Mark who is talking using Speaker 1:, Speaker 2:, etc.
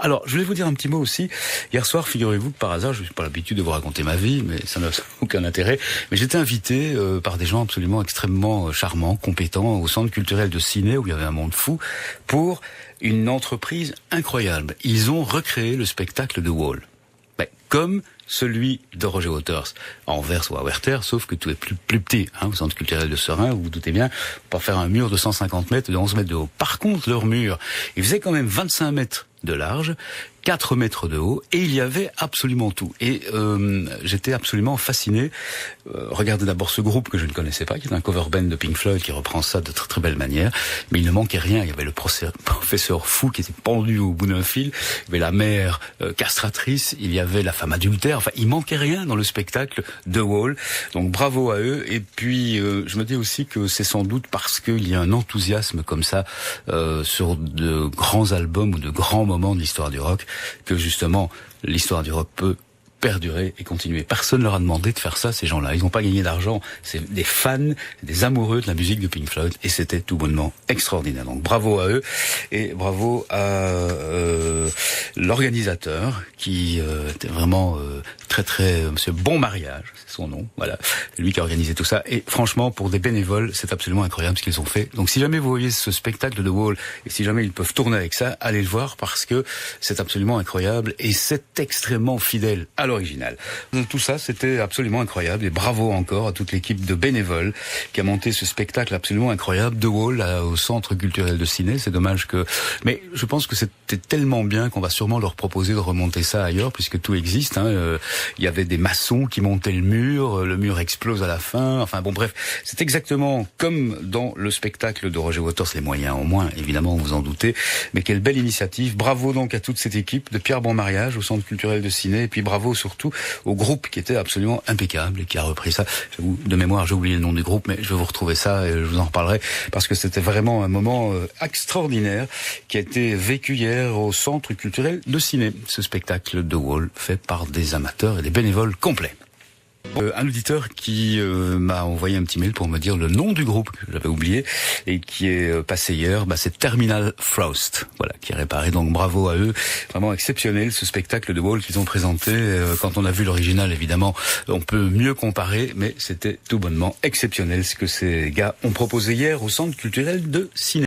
Speaker 1: Alors, je voulais vous dire un petit mot aussi. Hier soir, figurez-vous que par hasard, je n'ai pas l'habitude de vous raconter ma vie, mais ça n'a aucun intérêt. Mais j'étais invité par des gens absolument extrêmement charmants, compétents, au Centre culturel de Ciné, où il y avait un monde fou, pour une entreprise incroyable. Ils ont recréé le spectacle de Wall. Comme celui de Roger Waters à Anvers ou à Werther, sauf que tout est plus petit, au Centre culturel de Serein, vous vous doutez bien, pour faire un mur de 150 mètres et de 11 mètres de haut. Par contre, leur mur, il faisait quand même 25 mètres de large, 4 mètres de haut, et il y avait absolument tout. Et j'étais absolument fasciné. Regardez d'abord ce groupe que je ne connaissais pas, qui est un cover band de Pink Floyd, qui reprend ça de très très belle manière. Mais il ne manquait rien. Il y avait le professeur fou qui était pendu au bout d'un fil. Il y avait la mère castratrice. Il y avait la femme adultère. Enfin, il manquait rien dans le spectacle de Wall. Donc bravo à eux. Et puis, je me dis aussi que c'est sans doute parce qu'il y a un enthousiasme comme ça sur de grands albums ou de grands moments de l'histoire du rock, que justement l'histoire du rock peut perdurer et continuer. Personne leur a demandé de faire ça, ces gens-là. Ils n'ont pas gagné d'argent. C'est des fans, des amoureux de la musique de Pink Floyd, et c'était tout bonnement extraordinaire. Donc bravo à eux, et bravo à l'organisateur, qui était vraiment très très... Monsieur Bon Mariage, c'est son nom, voilà. C'est lui qui a organisé tout ça. Et franchement, pour des bénévoles, c'est absolument incroyable ce qu'ils ont fait. Donc si jamais vous voyez ce spectacle de Wall, et si jamais ils peuvent tourner avec ça, allez le voir, parce que c'est absolument incroyable, et c'est extrêmement fidèle à l'original. Tout ça, c'était absolument incroyable, et bravo encore à toute l'équipe de bénévoles qui a monté ce spectacle absolument incroyable de Wall au Centre culturel de Ciné. C'est dommage que... Mais je pense que c'était tellement bien qu'on va sûrement leur proposer de remonter ça ailleurs, puisque tout existe. Il y avait des maçons qui montaient le mur explose à la fin. Enfin bon, bref, c'est exactement comme dans le spectacle de Roger Waters, les moyens en moins, évidemment, vous en doutez. Mais quelle belle initiative. Bravo donc à toute cette équipe de Pierre Bon Mariage au Centre culturel de Ciné, et puis bravo surtout au groupe qui était absolument impeccable et qui a repris ça. J'avoue, de mémoire, j'ai oublié le nom du groupe, mais je vais vous retrouver ça et je vous en reparlerai, parce que c'était vraiment un moment extraordinaire qui a été vécu hier au Centre culturel de Ciné. Ce spectacle de Wall fait par des amateurs et des bénévoles complets. Un auditeur qui m'a envoyé un petit mail pour me dire le nom du groupe que j'avais oublié et qui est passé hier, c'est Terminal Frost, voilà, qui est réparé. Donc bravo à eux, vraiment exceptionnel ce spectacle de Wall qu'ils ont présenté. Quand on a vu l'original, évidemment, on peut mieux comparer, mais c'était tout bonnement exceptionnel ce que ces gars ont proposé hier au Centre culturel de Ciné.